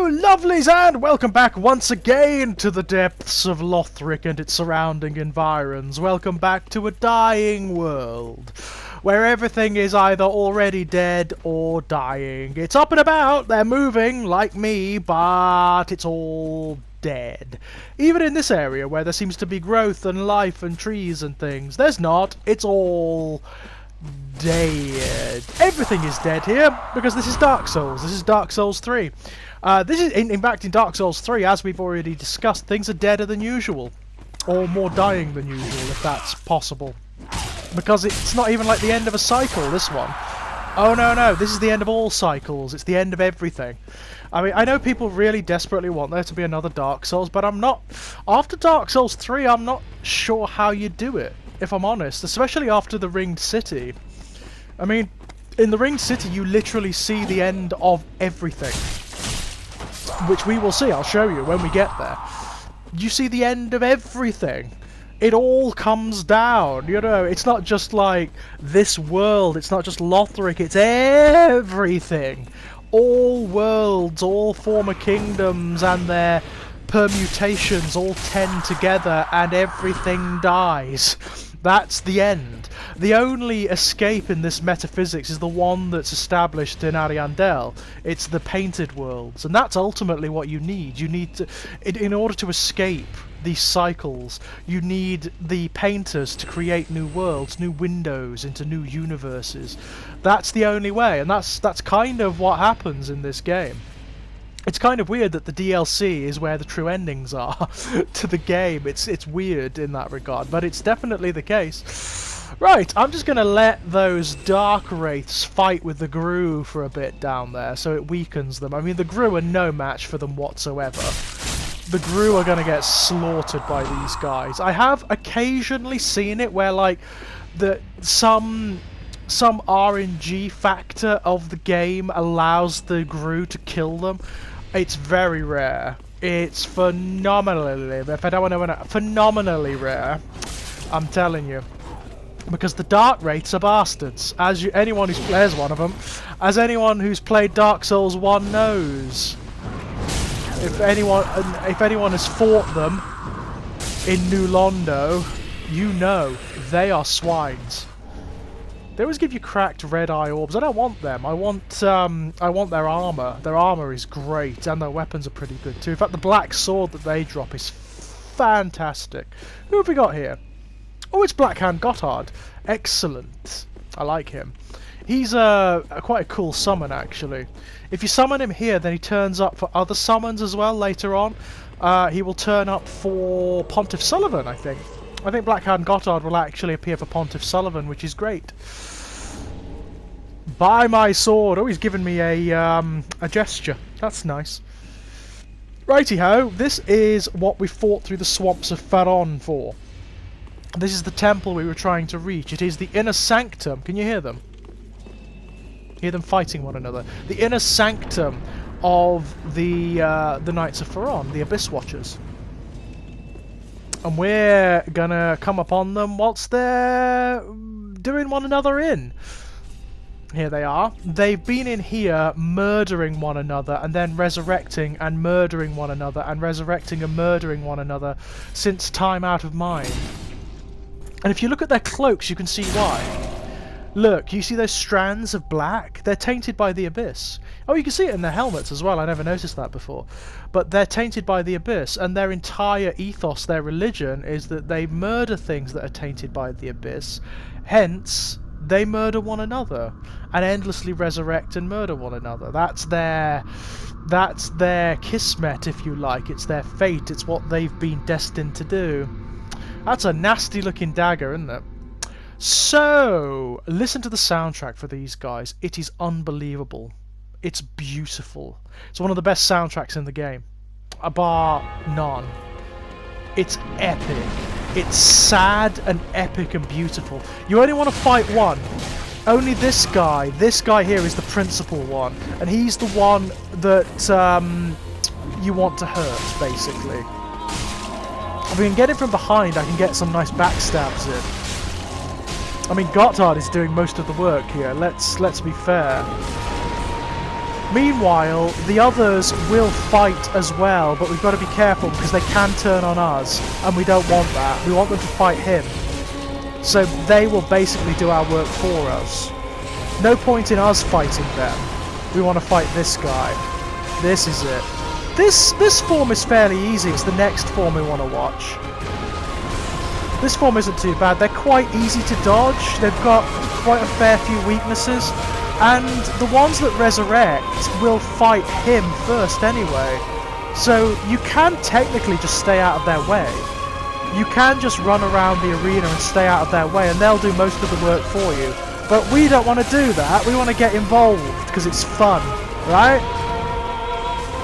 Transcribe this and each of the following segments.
Hello, lovelies, and welcome back once again to the depths of Lothric and its surrounding environs. Welcome back to a dying world, where everything is either already dead or dying. It's up and about, they're moving, like me, but it's all dead. Even in this area, where there seems to be growth and life and trees and things, there's not. It's all dead. Everything is dead here because this is Dark Souls. This is Dark Souls 3. This is in fact in Dark Souls 3, as we've already discussed, things are deader than usual, or more dying than usual, if that's possible. Because it's not even like the end of a cycle. This one. Oh no, this is the end of all cycles. It's the end of everything. I mean, I know people really desperately want there to be another Dark Souls, but I'm not. After Dark Souls 3, I'm not sure how you do it, if I'm honest, especially after the Ringed City. I mean, in the Ringed City you literally see the end of everything, which we will see, I'll show you when we get there. You see the end of everything. It all comes down, you know, it's not just like this world, it's not just Lothric, it's everything. All worlds, all former kingdoms and their permutations all tend together and everything dies. That's the end. The only escape in this metaphysics is the one that's established in Ariandel. It's the painted worlds, and that's ultimately what you need. You need to, in order to escape these cycles, you need the painters to create new worlds, new windows into new universes. That's the only way, and that's kind of what happens in this game. It's kind of weird that the DLC is where the true endings are to the game. It's weird in that regard, but it's definitely the case. Right, I'm just going to let those Dark Wraiths fight with the Gru for a bit down there, so it weakens them. I mean, the Gru are no match for them whatsoever. The Gru are going to get slaughtered by these guys. I have occasionally seen it where, like, some RNG factor of the game allows the Gru to kill them. It's very rare. It's phenomenally rare. I'm telling you, because the Dark Wraiths are bastards. As anyone who's plays one of them, as anyone who's played Dark Souls 1 knows. If anyone has fought them in New Londo, you know they are swines. They always give you cracked red eye orbs. I don't want them. I want their armor. Their armor is great, and their weapons are pretty good too. In fact, the black sword that they drop is fantastic. Who have we got here? Oh, it's Blackhand Gotthard. Excellent. I like him. He's quite a cool summon, actually. If you summon him here, then he turns up for other summons as well later on. He will turn up for Pontiff Sullivan, I think. I think Blackhand Gotthard will actually appear for Pontiff Sullivan, which is great. Buy my sword. Oh, he's given me a gesture. That's nice. Righty-ho, this is what we fought through the swamps of Farron for. This is the temple we were trying to reach. It is the inner sanctum. Can you hear them? Hear them fighting one another. The inner sanctum of the Knights of Farron, the Abyss Watchers. And we're gonna come upon them whilst they're doing one another in. Here they are. They've been in here murdering one another and then resurrecting and murdering one another and resurrecting and murdering one another since time out of mind. And if you look at their cloaks, you can see why. Look, you see those strands of black? They're tainted by the Abyss. Oh, you can see it in their helmets as well. I never noticed that before. But they're tainted by the Abyss, and their entire ethos, their religion, is that they murder things that are tainted by the Abyss. Hence, they murder one another and endlessly resurrect and murder one another. That's their kismet, if you like. It's their fate. It's what they've been destined to do. That's a nasty looking dagger, isn't it? So, listen to the soundtrack for these guys. It is unbelievable. It's beautiful. It's one of the best soundtracks in the game. Bar none. It's epic. It's sad and epic and beautiful. You only want to fight one. Only this guy. This guy here is the principal one. And he's the one that you want to hurt, basically. If we can get it from behind, I can get some nice backstabs in. I mean, Gotthard is doing most of the work here. Let's be fair. Meanwhile, the others will fight as well, but we've got to be careful because they can turn on us, and we don't want that. We want them to fight him. So they will basically do our work for us. No point in us fighting them. We want to fight this guy. This is it. This form is fairly easy. It's the next form we want to watch. This form isn't too bad. They're quite easy to dodge. They've got quite a fair few weaknesses. And the ones that resurrect will fight him first anyway. So you can technically just stay out of their way. You can just run around the arena and stay out of their way and they'll do most of the work for you. But we don't want to do that. We want to get involved because it's fun, right?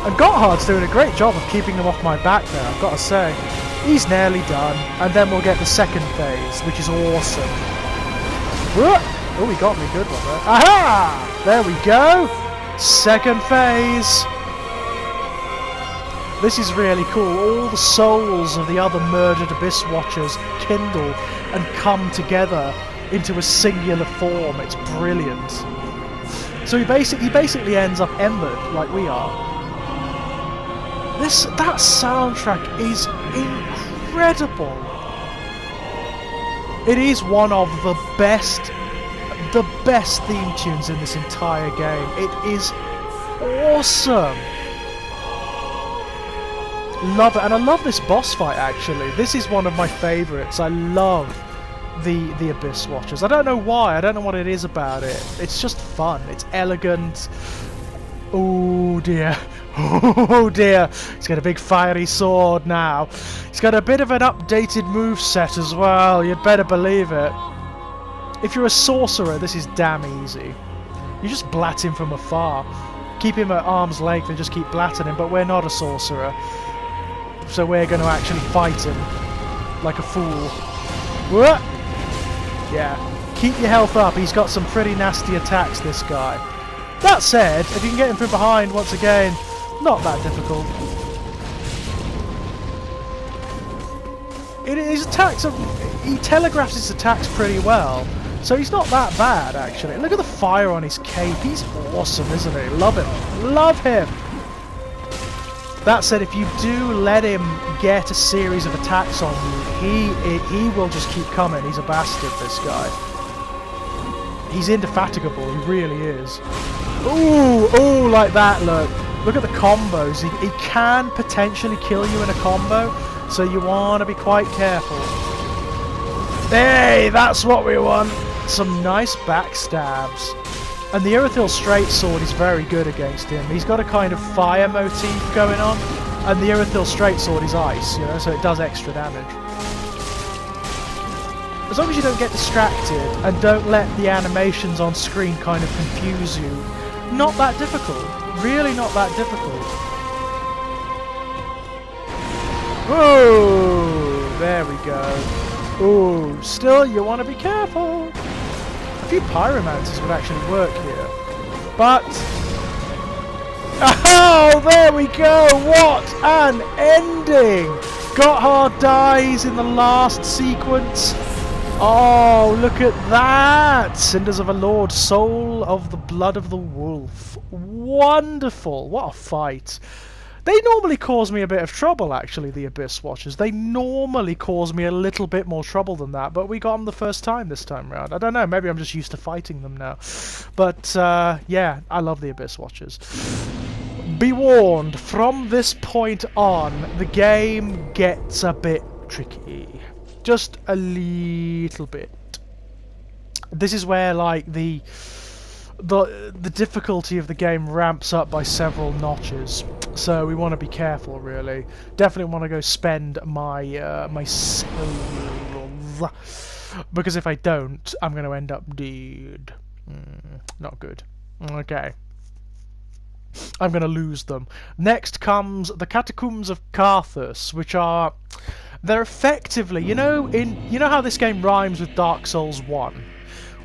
And Gotthard's doing a great job of keeping them off my back there, I've got to say. He's nearly done. And then we'll get the second phase, which is awesome. Whoa! Oh, he got me good one there. Aha! There we go! Second phase. This is really cool. All the souls of the other murdered Abyss Watchers kindle and come together into a singular form. It's brilliant. So he basically ends up embered like we are. That soundtrack is incredible. It is one of the best theme tunes in this entire game. It is awesome. Love it, and I love this boss fight actually. This is one of my favourites. I love the Abyss Watchers. I don't know why, I don't know what it is about it. It's just fun, it's elegant. Oh dear. Oh dear. He's got a big fiery sword now. He's got a bit of an updated moveset as well, you'd better believe it. If you're a sorcerer, this is damn easy. You just blat him from afar. Keep him at arm's length and just keep blatting him, but we're not a sorcerer. So we're going to actually fight him like a fool. What? Yeah. Keep your health up. He's got some pretty nasty attacks, this guy. That said, if you can get him from behind once again, not that difficult. His attacks are... He telegraphs his attacks pretty well. So he's not that bad, actually. Look at the fire on his cape. He's awesome, isn't he? Love him. Love him! That said, if you do let him get a series of attacks on you, he will just keep coming. He's a bastard, this guy. He's indefatigable, he really is. Ooh, ooh, like that, look. Look at the combos. He can potentially kill you in a combo, so you want to be quite careful. Hey, that's what we want. Some nice backstabs. And the Irithyll Straight Sword is very good against him. He's got a kind of fire motif going on, and the Irithyll Straight Sword is ice, you know, so it does extra damage. As long as you don't get distracted and don't let the animations on screen kind of confuse you, not that difficult. Really not that difficult. Oh, there we go. Oh, still you want to be careful. A few pyromancers would actually work here. But... oh, there we go! What an ending! Gotthard dies in the last sequence. Oh, look at that! Cinders of a Lord, soul of the blood of the wolf. Wonderful! What a fight. They normally cause me a bit of trouble, actually, the Abyss Watchers. They normally cause me a little bit more trouble than that, but we got them the first time this time round. I don't know, maybe I'm just used to fighting them now. But, yeah, I love the Abyss Watchers. Be warned, from this point on, the game gets a bit tricky. Just a little bit. This is where, like, the difficulty of the game ramps up by several notches, so we want to be careful, really. Definitely want to go spend my my silver, because if I don't, I'm going to end up dead. Not good. Okay. I'm going to lose them. Next comes the Catacombs of Carthus, which are... they're effectively, you know how this game rhymes with Dark Souls 1?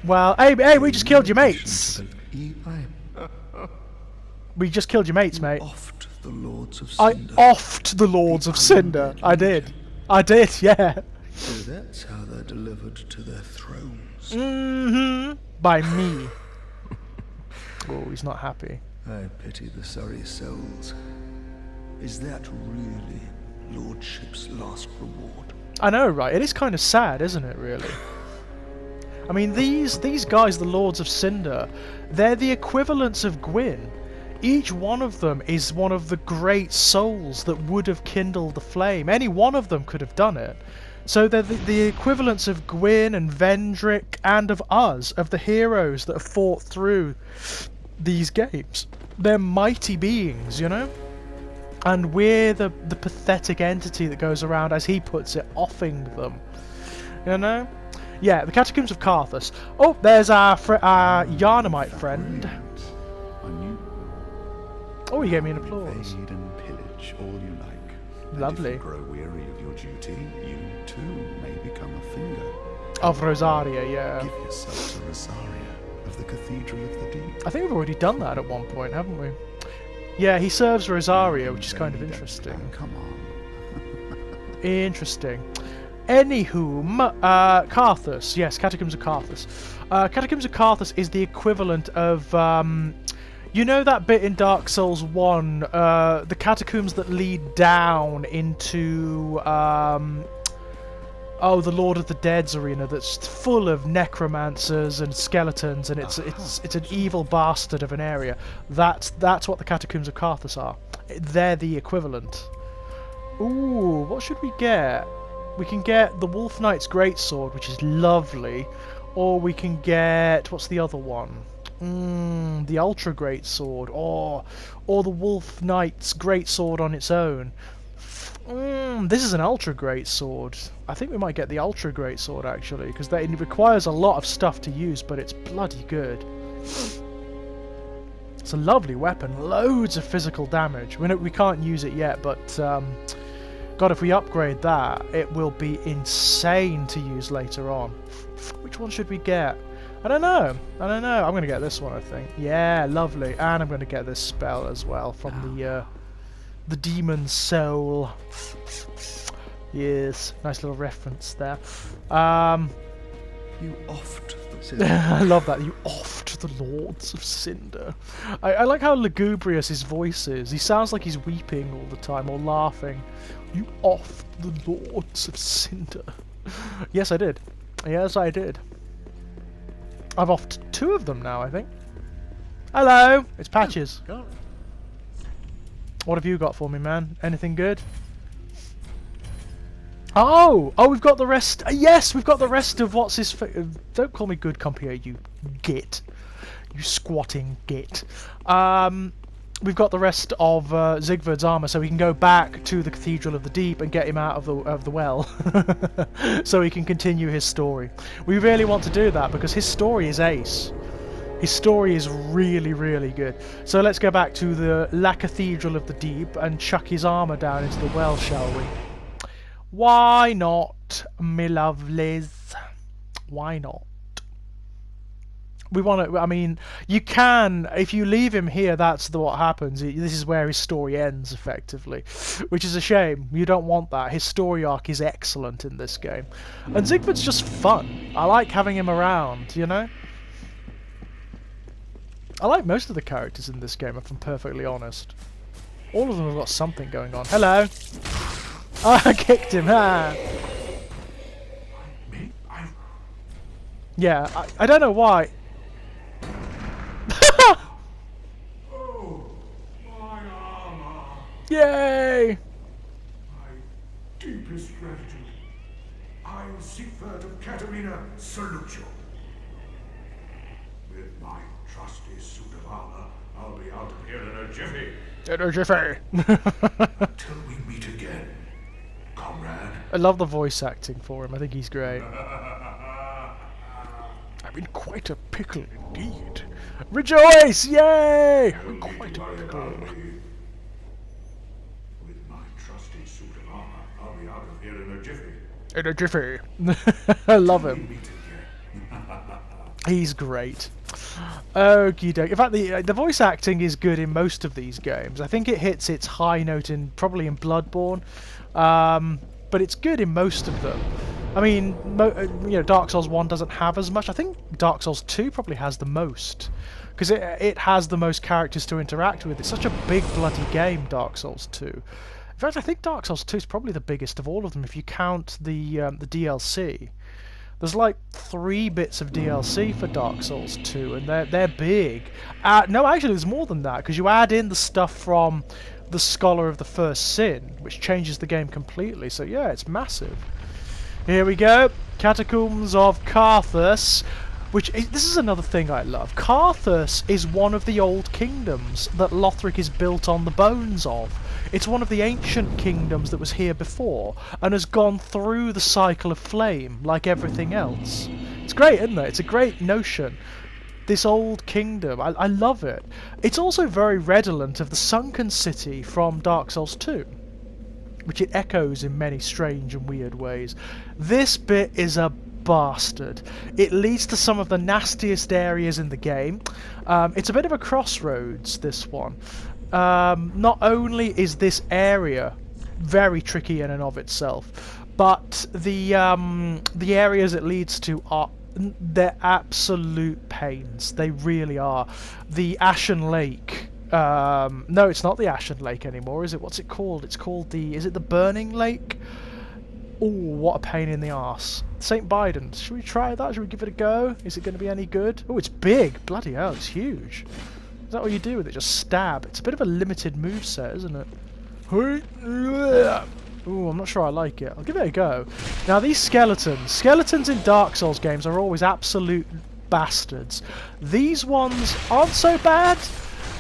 Well, hey, we just killed your mates. We just killed your mates, mate. I offed the Lords of Cinder. I did, yeah. So that's how they're delivered to their thrones. By me. Oh, he's not happy. I pity the sorry souls. Is that really Lordship's last reward? I know, right? It is kind of sad, isn't it, really? I mean, these guys, the Lords of Cinder, they're the equivalents of Gwyn. Each one of them is one of the great souls that would have kindled the flame. Any one of them could have done it. So they're the equivalents of Gwyn and Vendrick and of us, of the heroes that have fought through these games. They're mighty beings, you know? And we're the pathetic entity that goes around, as he puts it, offing them. You know? Yeah, the Catacombs of Carthus. Oh, there's our Yarnamite friend. Oh, he gave me an applause. Invade and pillage all you like. Lovely. And if you grow weary of your duty, you too may become a finger. Of Rosaria, yeah. Give yourself to Rosaria of the Cathedral of the Deep. I think we've already done that at one point, haven't we? Yeah, he serves Rosaria, which is kind of interesting. Come on. Interesting. Anywhom, Carthus. Yes, Catacombs of Carthus. Catacombs of Carthus is the equivalent of, you know that bit in Dark Souls 1, the catacombs that lead down into, oh, the Lord of the Dead's arena that's full of necromancers and skeletons, and it's an evil bastard of an area. That's what the Catacombs of Carthus are. They're the equivalent. Ooh, what should we get? We can get the Wolf Knight's Greatsword, which is lovely, or we can get, what's the other one? The Ultra Greatsword, or the Wolf Knight's Greatsword on its own. This is an Ultra Greatsword. I think we might get the Ultra Greatsword actually, because it requires a lot of stuff to use, but it's bloody good. It's a lovely weapon, loads of physical damage. We can't use it yet, but God, if we upgrade that, it will be insane to use later on. Which one should we get? I don't know. I'm going to get this one, I think. Yeah, lovely. And I'm going to get this spell as well from the Demon Soul. Yes, nice little reference there. You offed the Cinder. I love that. You offed the Lords of Cinder. I like how lugubrious his voice is. He sounds like he's weeping all the time or laughing. You offed the Lords of Cinder. Yes, I did. Yes, I did. I've offed 2 of them now, I think. Hello! It's Patches. What have you got for me, man? Anything good? Oh! Oh, we've got the rest. Yes, we've got the rest of what's his... Don't call me good computer, you git. You squatting git. We've got the rest of Sigvard's armor, so we can go back to the Cathedral of the Deep and get him out of the well, so he can continue his story. We really want to do that because his story is ace. His story is really, really good. So let's go back to the La Cathedral of the Deep and chuck his armor down into the well, shall we? Why not, me lovelies? Why not? We want to. I mean, you can, if you leave him here, that's what happens. This is where his story ends, effectively, which is a shame. You don't want that. His story arc is excellent in this game, and Sigvard's just fun. I like having him around, you know. I like most of the characters in this game, if I'm perfectly honest. All of them have got something going on. Hello. Oh, I kicked him. Ha. Yeah, I don't know why. Yay! My deepest gratitude. I, Sigvard of Katarina, salute you. With my trusty suit of armor, I'll be out of here in a jiffy. In a jiffy. Till we meet again, comrade. I love the voice acting for him. I think he's great. I'm in quite a pickle indeed. Rejoice! Yay! I'm quite a pickle. In a jiffy. I love him. He's great. Okie doke. In fact, the voice acting is good in most of these games. I think it hits its high note probably in Bloodborne, but it's good in most of them. I mean, you know, Dark Souls 1 doesn't have as much. I think Dark Souls 2 probably has the most, because it has the most characters to interact with. It's such a big bloody game, Dark Souls 2. In fact, I think Dark Souls 2 is probably the biggest of all of them if you count the DLC. There's like 3 bits of DLC for Dark Souls 2, and they're big. No, actually, there's more than that, because you add in the stuff from the Scholar of the First Sin, which changes the game completely. So yeah, it's massive. Here we go, Catacombs of Carthus, this is another thing I love. Carthus is one of the old kingdoms that Lothric is built on the bones of. It's one of the ancient kingdoms that was here before, and has gone through the cycle of flame, like everything else. It's great, isn't it? It's a great notion. This old kingdom, I love it. It's also very redolent of the Sunken City from Dark Souls 2. Which it echoes in many strange and weird ways. This bit is a bastard. It leads to some of the nastiest areas in the game. It's a bit of a crossroads, this one. Not only is this area very tricky in and of itself, but the areas it leads to they're absolute pains. They really are. The Ashen Lake. No, it's not the Ashen Lake anymore, is it? What's it called? It's called is it the Burning Lake? Oh, what a pain in the arse. St. Bidens. Should we try that? Should we give it a go? Is it going to be any good? Oh, it's big. Bloody hell, it's huge. Is that what you do with it? Just stab. It's a bit of a limited moveset, isn't it? Oh, I'm not sure I like it. I'll give it a go. Now, these skeletons in Dark Souls games are always absolute bastards. These ones aren't so bad.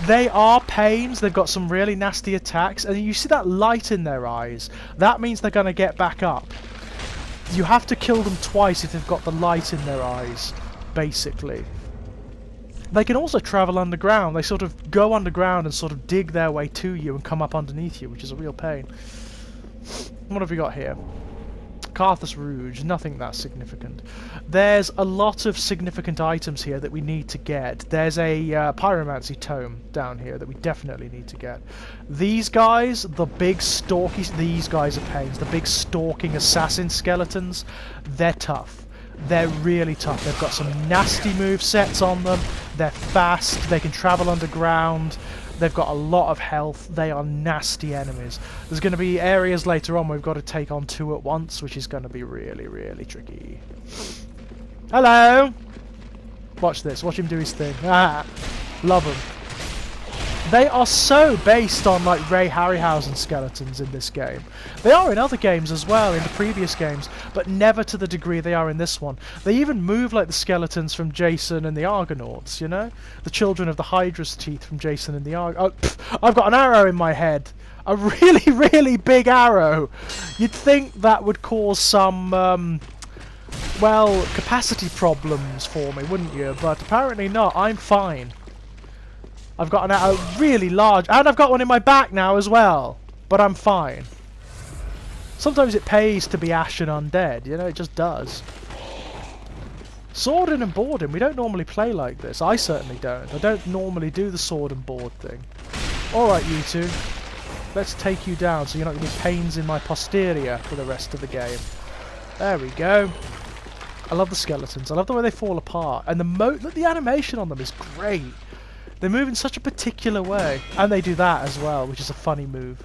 They are pains. They've got some really nasty attacks, and you see that light in their eyes. That means they're going to get back up. You have to kill them twice if they've got the light in their eyes, basically. They can also travel underground. They sort of go underground and sort of dig their way to you and come up underneath you, which is a real pain. What have we got here? Carthus Rouge, nothing that significant. There's a lot of significant items here that we need to get. There's a pyromancy tome down here that we definitely need to get. These guys, the big stalky, these guys are pains. The big stalking assassin skeletons, they're tough. They're really tough. They've got some nasty movesets on them. They're fast. They can travel underground. They've got a lot of health. They are nasty enemies. There's going to be areas later on where we've got to take on 2 at once, which is going to be really, really tricky. Hello! Watch this. Watch him do his thing. Ah, love him. They are so based on like Ray Harryhausen skeletons in this game. They are in other games as well, in the previous games, but never to the degree they are in this one. They even move like the skeletons from Jason and the Argonauts, you know? The children of the Hydra's teeth from Jason and the Argonauts. Oh, I've got an arrow in my head. A really, really big arrow. You'd think that would cause some, well, capacity problems for me, wouldn't you? But apparently not. I'm fine. I've got a really large, and I've got one in my back now as well, but I'm fine. Sometimes it pays to be Ashen Undead, you know, it just does. Sword and boarding, we don't normally play like this. I certainly don't. I don't normally do the sword and board thing. Alright, you two. Let's take you down so you're not going to be pains in my posterior for the rest of the game. There we go. I love the skeletons. I love the way they fall apart. And look, the animation on them is great. They move in such a particular way. And they do that as well, which is a funny move.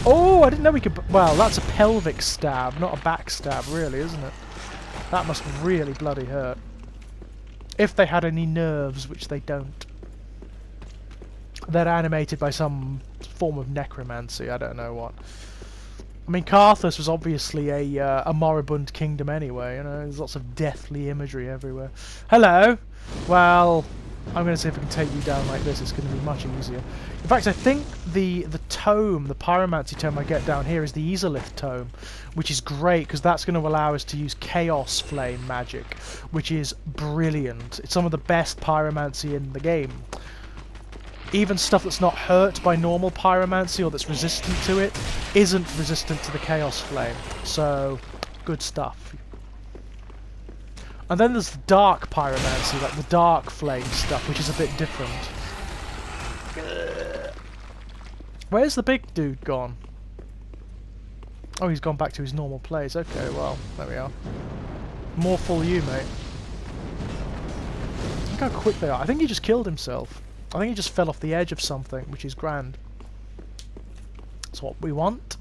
Oh, I didn't know we could... Well, that's a pelvic stab, not a back stab, really, isn't it? That must really bloody hurt. If they had any nerves, which they don't. They're animated by some form of necromancy, I don't know what. I mean, Carthus was obviously a moribund kingdom anyway, you know, there's lots of deathly imagery everywhere. Hello! Well... I'm going to see if I can take you down like this. It's going to be much easier. In fact, I think the tome, the pyromancy tome I get down here is the Easolith tome, which is great because that's going to allow us to use Chaos Flame magic, which is brilliant. It's some of the best pyromancy in the game. Even stuff that's not hurt by normal pyromancy or that's resistant to it isn't resistant to the Chaos Flame. So, good stuff. And then there's the dark pyromancy, like the dark flame stuff, which is a bit different. Where's the big dude gone? Oh, he's gone back to his normal place. Okay, well, there we are. More full you, mate. Look how quick they are. I think he just killed himself. I think he just fell off the edge of something, which is grand. That's what we want.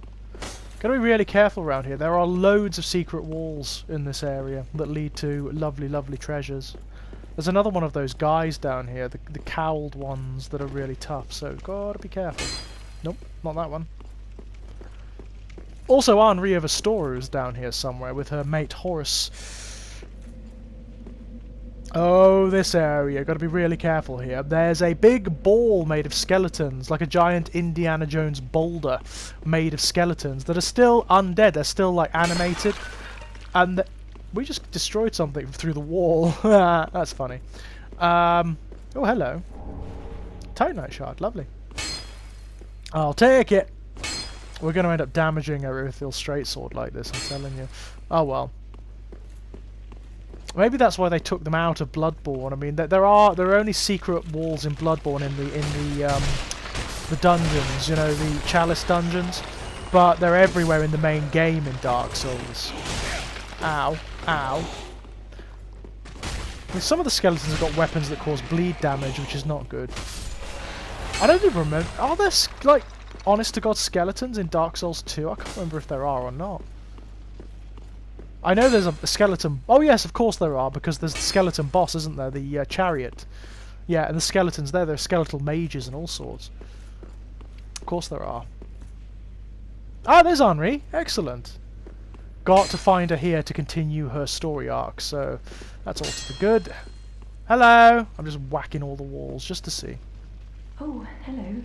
Gotta be really careful around here. There are loads of secret walls in this area that lead to lovely, lovely treasures. There's another one of those guys down here, the cowled ones that are really tough, so gotta be careful. Nope, not that one. Also, Henri of Astoria is down here somewhere with her mate Horace. Oh, this area. Gotta be really careful here. There's a big ball made of skeletons, like a giant Indiana Jones boulder made of skeletons that are still undead. They're still, like, animated. And we just destroyed something through the wall. That's funny. Oh, hello. Titanite shard. Lovely. I'll take it. We're going to end up damaging a Erythil straight sword like this, I'm telling you. Oh well. Maybe that's why they took them out of Bloodborne. I mean, there are only secret walls in Bloodborne in the dungeons, you know, the Chalice dungeons, but they're everywhere in the main game in Dark Souls. Ow, ow. I mean, some of the skeletons have got weapons that cause bleed damage, which is not good. I don't even remember. Are there like honest to God skeletons in Dark Souls 2? I can't remember if there are or not. I know there's a skeleton... Oh yes, of course there are, because there's the skeleton boss, isn't there? The chariot. Yeah, and the skeletons there, they're skeletal mages and all sorts. Of course there are. Ah, there's Henri. Excellent. Got to find her here to continue her story arc, so that's all to the good. Hello! I'm just whacking all the walls just to see. Oh, hello.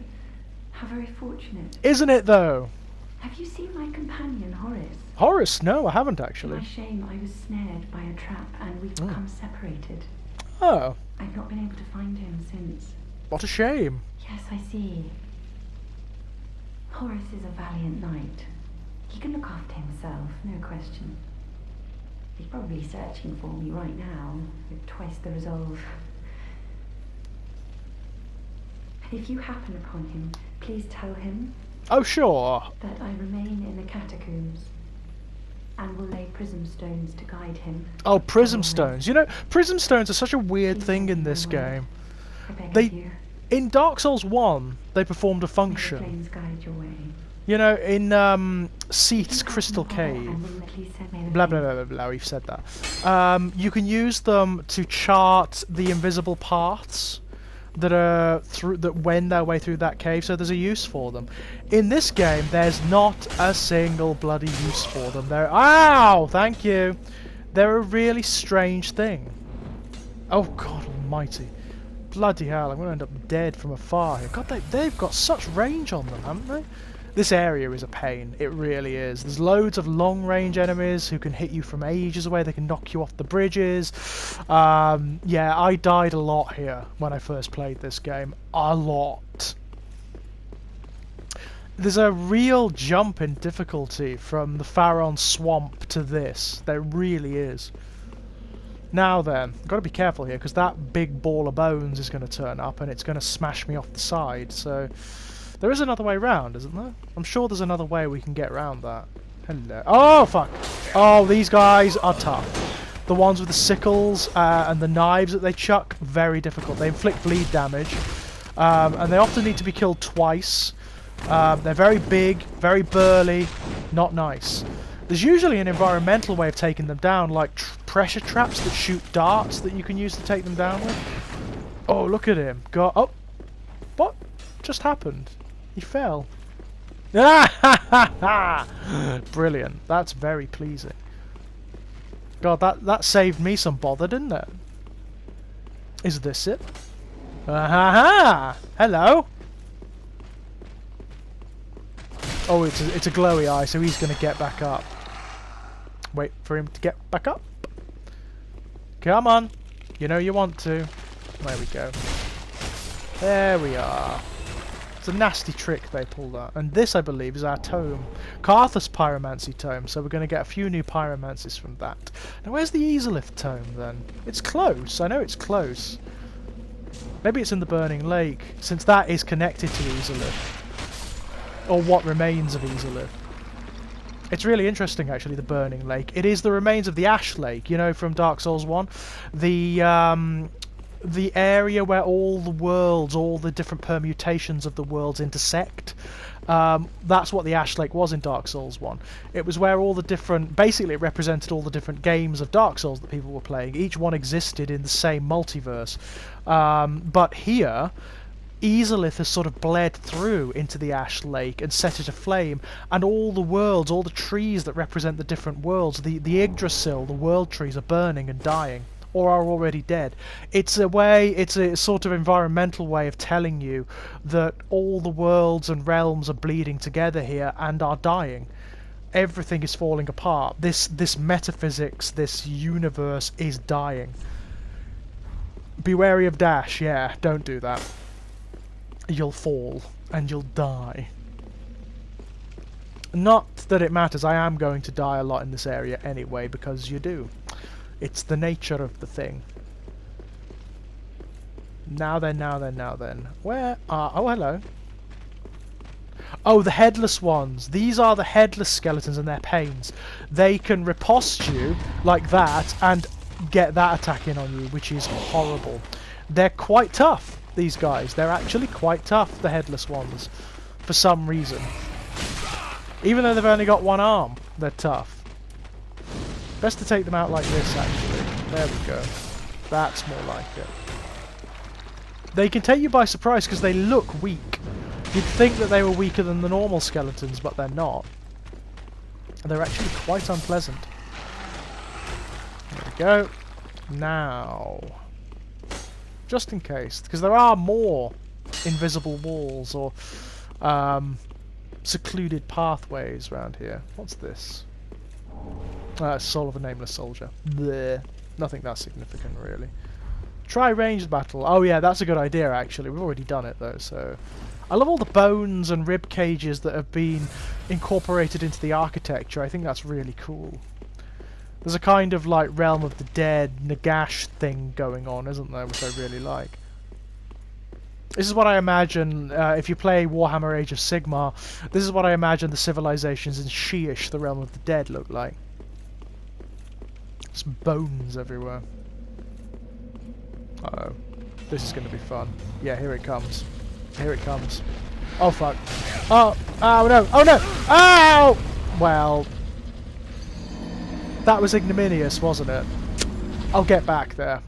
How very fortunate. Isn't it, though? Have you seen my companion, Horace? Horace? No, I haven't To actually. my shame, I was snared by a trap and we've become separated. Oh, I've not been able to find him since. what a shame. Yes, I see. Horace is a valiant knight. He can look after himself, no question. He's probably searching for me right now, with twice the resolve. If you happen upon him, please tell him Oh, sure. that I remain in the catacombs and will lay prism stones to guide him. Oh, prism stones. You know, prism stones are such a weird thing in this game. I beg They- of you, In Dark Souls 1, they performed a may the function. flames guide your way. You know, in Seath's If you Crystal happen upon Cave. and will please send me the Blah blah flames. blah blah blah. We've said that. You can use them to chart the invisible paths that are that wend their way through that cave. So there's a use for them. In this game, there's not a single bloody use for them. They're ow! Thank you. They're a really strange thing. Oh God Almighty! Bloody hell! I'm gonna end up dead from afar. God, they've got such range on them, haven't they? This area is a pain, it really is. There's loads of long-range enemies who can hit you from ages away, they can knock you off the bridges. Yeah, I died a lot here when I first played this game. A lot. There's a real jump in difficulty from the Farron swamp to this. There really is. Now then, got to be careful here, because that big ball of bones is going to turn up and it's going to smash me off the side, so... There is another way round, isn't there? I'm sure there's another way we can get around that. Hello. Oh, fuck! Oh, these guys are tough. The ones with the sickles and the knives that they chuck, very difficult. They inflict bleed damage. And they often need to be killed twice. They're very big, very burly, not nice. There's usually an environmental way of taking them down, like pressure traps that shoot darts that you can use to take them down with. Oh, look at him. Oh, what just happened? He fell. Brilliant. That's very pleasing. God, that saved me some bother, didn't it? Is this it? Ha! Hello. Oh, it's a glowy eye, so he's gonna get back up. Wait for him to get back up. Come on. You know you want to. There we go. There we are. It's a nasty trick they pulled out. And this, I believe, is our tome. Carthus Pyromancy tome, so we're going to get a few new pyromancies from that. Now, where's the Easelith tome, then? It's close. I know it's close. Maybe it's in the Burning Lake, since that is connected to Easelith. Or what remains of Easelith. It's really interesting, actually, the Burning Lake. It is the remains of the Ash Lake, you know, from Dark Souls 1. The area where all the worlds, all the different permutations of the worlds intersect. That's what the Ash Lake was in Dark Souls 1. It was where all the different... Basically, it represented all the different games of Dark Souls that people were playing. Each one existed in the same multiverse. But here... Easelith has sort of bled through into the Ash Lake and set it aflame, and all the worlds, all the trees that represent the different worlds, the Yggdrasil, the world trees, are burning and dying, or are already dead. It's a sort of environmental way of telling you that all the worlds and realms are bleeding together here and are dying. Everything is falling apart. This metaphysics, this universe is dying. Be wary of dash, yeah, don't do that. You'll fall and you'll die. Not that it matters, I am going to die a lot in this area anyway, because you do. It's the nature of the thing. Now then. Where are... Oh, hello. Oh, the headless ones. These are the headless skeletons and their pains. They can riposte you like that and get that attack in on you, which is horrible. They're quite tough. These guys, they're actually quite tough, the headless ones, for some reason. Even though they've only got one arm, they're tough. Best to take them out like this, actually. There we go. That's more like it. They can take you by surprise because they look weak. You'd think that they were weaker than the normal skeletons, but they're not. They're actually quite unpleasant. There we go. Now... Just in case, because there are more invisible walls or secluded pathways around here. What's this? Soul of a Nameless Soldier. Bleh. Nothing that significant, really. Try ranged battle. Oh yeah, that's a good idea, actually. We've already done it, though, so... I love all the bones and rib cages that have been incorporated into the architecture. I think that's really cool. There's a kind of like Realm of the Dead, Nagash thing going on, isn't there, which I really like. This is what I imagine, if you play Warhammer Age of Sigmar, this is what I imagine the civilizations in Sheesh, the Realm of the Dead, look like. There's bones everywhere. Uh-oh. This is going to be fun. Yeah, here it comes. Here it comes. Oh, fuck. Oh! Oh, no! Oh, no! Ow! Well... That was ignominious, wasn't it? I'll get back there.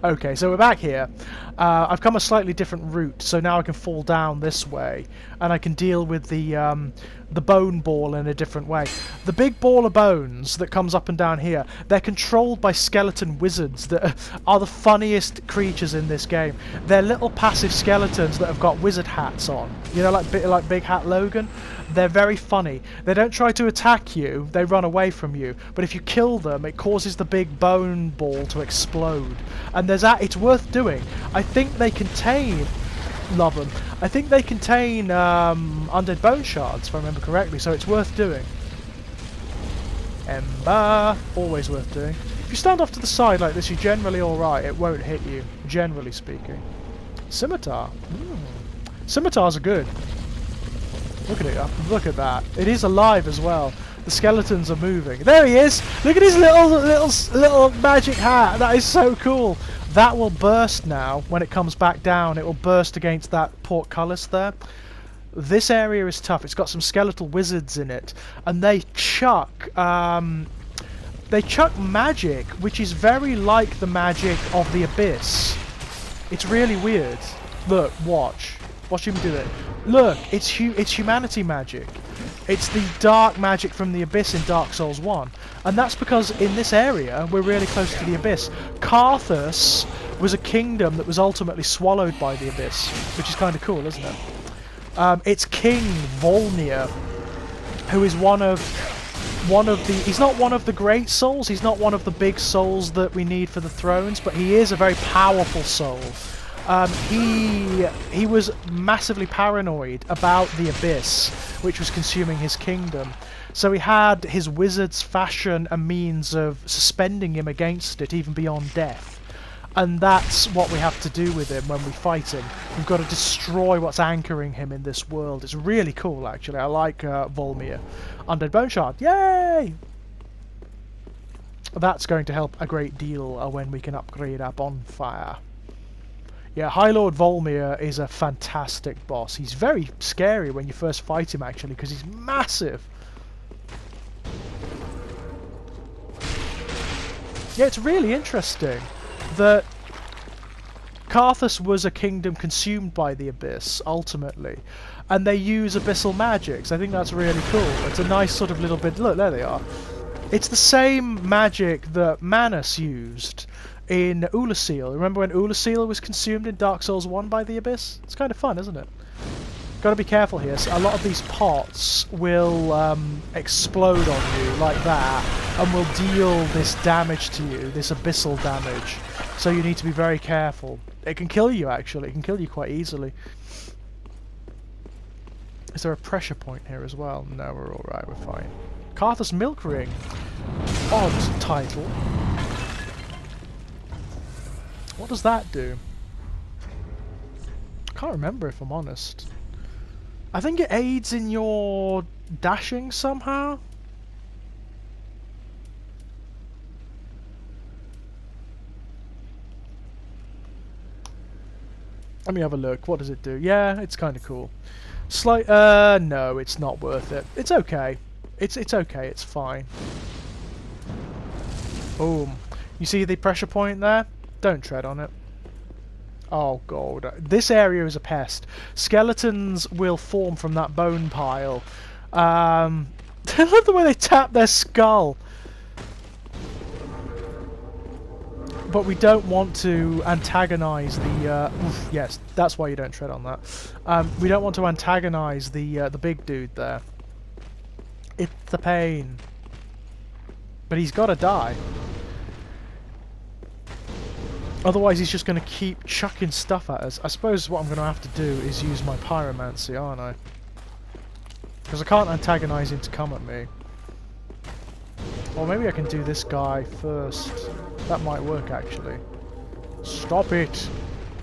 Okay, so we're back here. I've come a slightly different route, so now I can fall down this way, and I can deal with the bone ball in a different way. The big ball of bones that comes up and down here, they're controlled by skeleton wizards that are the funniest creatures in this game. They're little passive skeletons that have got wizard hats on. You know, like Big Hat Logan? They're very funny. They don't try to attack you, they run away from you. But if you kill them, it causes the big bone ball to explode. And it's worth doing. I think they contain... Love them. I think they contain undead bone shards, if I remember correctly, so it's worth doing. Ember. Always worth doing. If you stand off to the side like this, you're generally alright. It won't hit you, generally speaking. Scimitar. Scimitars are good. Look at it. Look at that. It is alive as well. The skeletons are moving. There he is! Look at his little magic hat. That is so cool. That will burst now when it comes back down. It will burst against that portcullis there. This area is tough. It's got some skeletal wizards in it, and they chuck magic, which is very like the magic of the Abyss. It's really weird. Look, watch him do it. Look, it's humanity magic. It's the dark magic from the Abyss in Dark Souls 1. And that's because in this area, we're really close to the Abyss. Carthus was a kingdom that was ultimately swallowed by the Abyss, which is kind of cool, isn't it? It's King Volnir, who is one of the... He's not one of the great souls, he's not one of the big souls that we need for the thrones, but he is a very powerful soul. He was massively paranoid about the Abyss, which was consuming his kingdom. So he had his wizards fashion a means of suspending him against it, even beyond death. And that's what we have to do with him when we fight him. We've got to destroy what's anchoring him in this world. It's really cool, actually. I like Volmir. Undead Bone Shard. Yay! That's going to help a great deal when we can upgrade our bonfire. Yeah, High Lord Volmir is a fantastic boss. He's very scary when you first fight him, actually, because he's massive. Yeah, it's really interesting that Carthus was a kingdom consumed by the Abyss, ultimately, and they use abyssal magics. I think that's really cool. It's a nice sort of little bit... Look, there they are. It's the same magic that Manus used in Ulasil. Remember when Ulasil was consumed in Dark Souls 1 by the Abyss? It's kind of fun, isn't it? Got to be careful here. So a lot of these pots will explode on you like that, and will deal this damage to you, this abyssal damage. So you need to be very careful. It can kill you, actually. It can kill you quite easily. Is there a pressure point here as well? No, we're alright, we're fine. Carthus Milk Ring. Odd title. What does that do? I can't remember, if I'm honest. I think it aids in your dashing somehow. Let me have a look. What does it do? Yeah, it's kind of cool. No, it's not worth it. It's okay. It's okay. It's fine. Boom. You see the pressure point there? Don't tread on it. Oh god. This area is a pest. Skeletons will form from that bone pile. I love the way they tap their skull. But we don't want to antagonize the... yes, that's why you don't tread on that. We don't want to antagonize the big dude there. It's a pain. But he's got to die. Otherwise he's just going to keep chucking stuff at us. I suppose what I'm going to have to do is use my pyromancy, aren't I? Because I can't antagonize him to come at me. Or maybe I can do this guy first. That might work, actually. Stop it!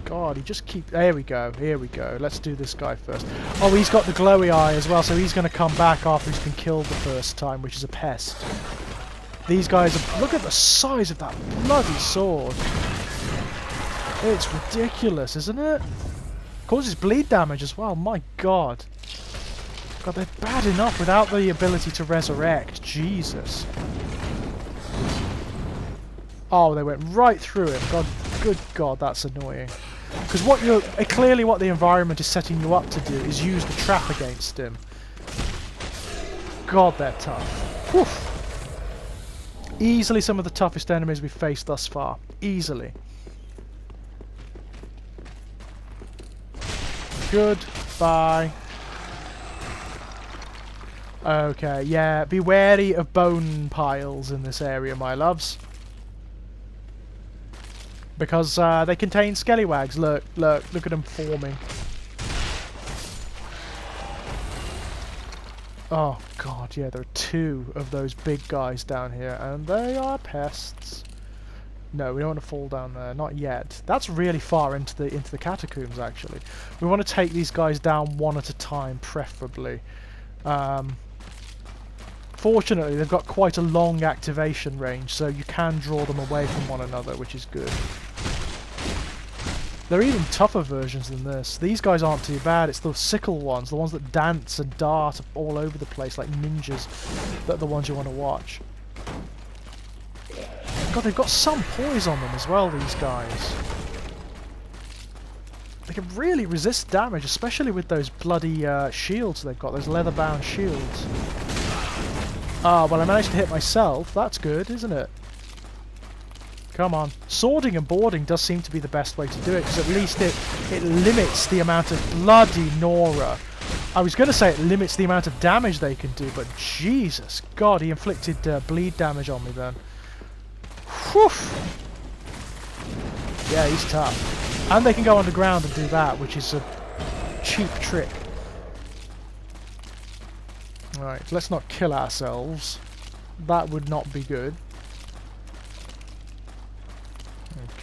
God, he just keeps... There we go, here we go. Let's do this guy first. Oh, he's got the glowy eye as well, so he's going to come back after he's been killed the first time, which is a pest. These guys are... Look at the size of that bloody sword! It's ridiculous, isn't it? Causes bleed damage as well, my god. God, they're bad enough without the ability to resurrect. Jesus. Oh, they went right through it. God, good god, that's annoying. Because clearly what the environment is setting you up to do is use the trap against him. God, they're tough. Whew. Easily some of the toughest enemies we've faced thus far. Easily. Goodbye. Okay, yeah, be wary of bone piles in this area, my loves. Because they contain skellywags. Look at them forming. Oh god, yeah, there are two of those big guys down here, and they are pests. No, we don't want to fall down there, not yet. That's really far into the catacombs, actually. We want to take these guys down one at a time, preferably. Fortunately, they've got quite a long activation range, so you can draw them away from one another, which is good. There are even tougher versions than this. These guys aren't too bad. It's the sickle ones, the ones that dance and dart all over the place like ninjas, that are the ones you want to watch. God, they've got some poise on them as well, these guys. They can really resist damage, especially with those bloody shields they've got, those leather-bound shields. Ah, well, I managed to hit myself. That's good, isn't it? Come on. Swording and boarding does seem to be the best way to do it, because at least it limits the amount of bloody Nora. I was going to say it limits the amount of damage they can do, but Jesus God, he inflicted bleed damage on me then. Whew. Yeah, he's tough. And they can go underground and do that, which is a cheap trick. Alright, let's not kill ourselves. That would not be good.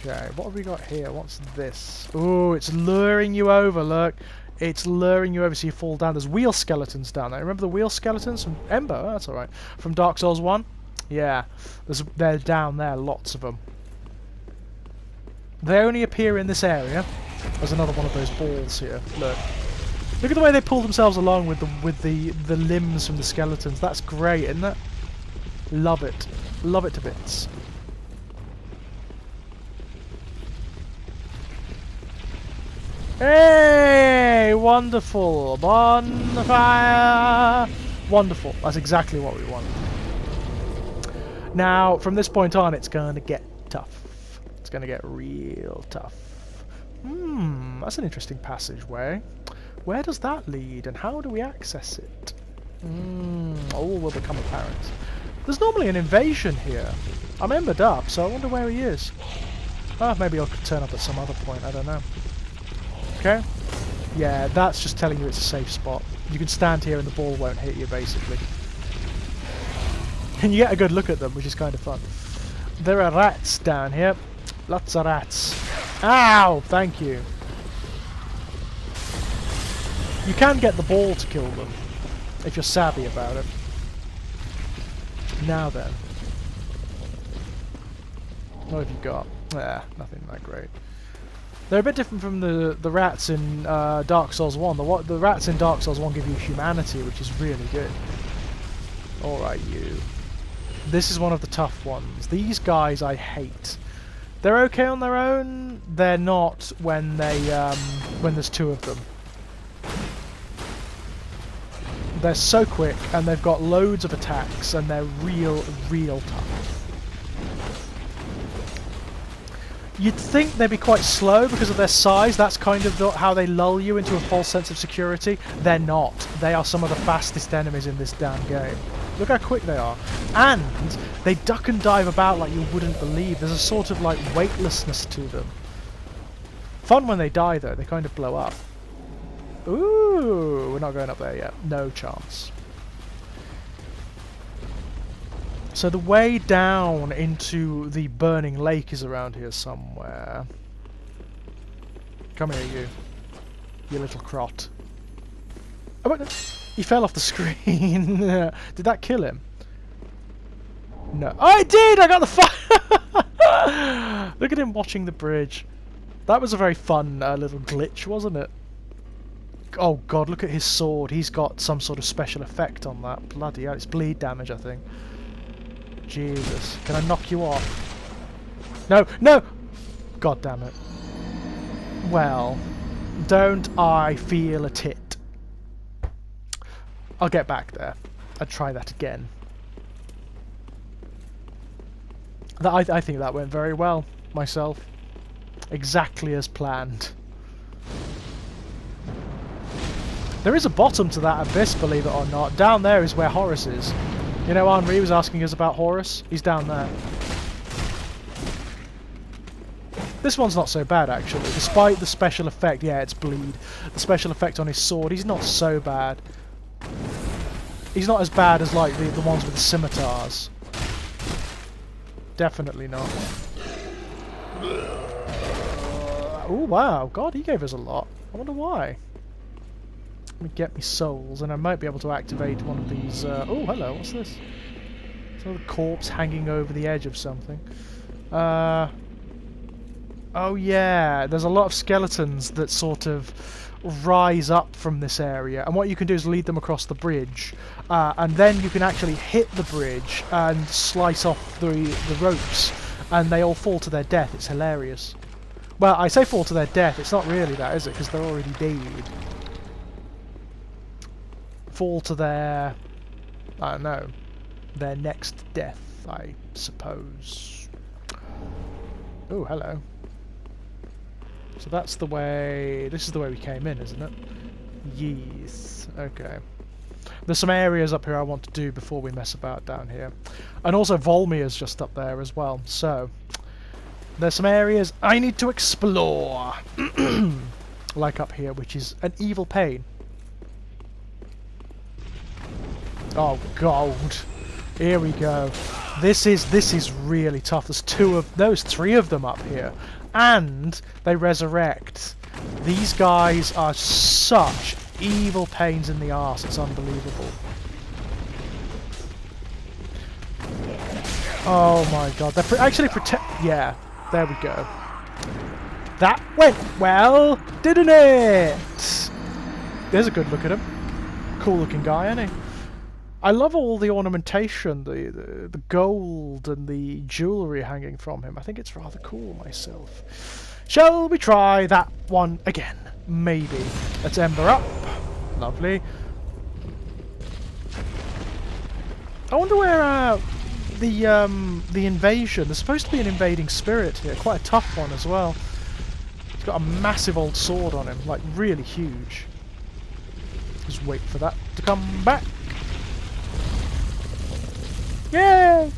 Okay, what have we got here? What's this? Ooh, it's luring you over, look. It's luring you over so you fall down. There's wheel skeletons down there. Remember the wheel skeletons from Ember? Oh, that's alright. From Dark Souls 1? Yeah, they're down there, lots of them. They only appear in this area. There's another one of those balls here. Look. Look at the way they pull themselves along with the limbs from the skeletons. That's great, isn't it? Love it. Love it to bits. Hey! Wonderful! Bonfire! Wonderful. That's exactly what we want. Now, from this point on, it's going to get tough. It's going to get real tough. That's an interesting passageway. Where does that lead, and how do we access it? All will become apparent. There's normally an invasion here. I'm embered up, so I wonder where he is. Maybe I'll turn up at some other point, I don't know. Okay. Yeah, that's just telling you it's a safe spot. You can stand here and the ball won't hit you, basically. And you get a good look at them, which is kind of fun. There are rats down here. Lots of rats. Ow! Thank you. You can get the ball to kill them, if you're savvy about it. Now then. What have you got? Nothing that great. They're a bit different from the rats in Dark Souls 1. The rats in Dark Souls 1 give you humanity, which is really good. Alright, you. This is one of the tough ones. These guys I hate. They're okay on their own. They're not when there's two of them. They're so quick, and they've got loads of attacks, and they're real tough. You'd think they'd be quite slow because of their size. That's kind of how they lull you into a false sense of security. They're not. They are some of the fastest enemies in this damn game. Look how quick they are. And they duck and dive about like you wouldn't believe. There's a sort of like weightlessness to them. Fun when they die though. They kind of blow up. Ooh, we're not going up there yet. No chance. So the way down into the burning lake is around here somewhere. Come here, you little crot. Oh, wait, no. He fell off the screen. Did that kill him? No. Oh, it did! I got the fire! Look at him watching the bridge. That was a very fun little glitch, wasn't it? Oh god, look at his sword. He's got some sort of special effect on that. Bloody hell, it's bleed damage, I think. Jesus. Can I knock you off? No! No! God damn it. Well, don't I feel a tit? I'll get back there. I'll try that again. I think that went very well, myself. Exactly as planned. There is a bottom to that abyss, believe it or not. Down there is where Horus is. You know, Henri was asking us about Horus. He's down there. This one's not so bad, actually. Despite the special effect, yeah, it's bleed. The special effect on his sword, he's not so bad. He's not as bad as, like, the ones with the scimitars. Definitely not. Oh, wow. God, he gave us a lot. I wonder why. Let me get me souls, and I might be able to activate one of these... oh, hello, what's this? It's another corpse hanging over the edge of something. Oh, yeah, there's a lot of skeletons that sort of rise up from this area, and what you can do is lead them across the bridge, and then you can actually hit the bridge and slice off the ropes, and they all fall to their death. It's hilarious. Well, I say fall to their death, it's not really that, is it? Because they're already dead. Fall to their... I don't know. Their next death, I suppose. Oh, hello. So that's the way... This is the way we came in, isn't it? Yes. Okay. There's some areas up here I want to do before we mess about down here. And also Volmir's just up there as well. So, there's some areas I need to explore. Like up here, which is an evil pain. Oh, God. Here we go. This is really tough. There's three of them up here, and they resurrect. These guys are such evil pains in the arse. It's unbelievable. Oh my god! They're actually protect. Yeah, there we go. That went well, didn't it? There's a good look at him. Cool looking guy, isn't he? I love all the ornamentation, the gold and the jewellery hanging from him. I think it's rather cool myself. Shall we try that one again? Maybe. Let's ember up. Lovely. I wonder where the invasion. There's supposed to be an invading spirit here. Quite a tough one as well. He's got a massive old sword on him, like really huge. Just wait for that to come back. Yay!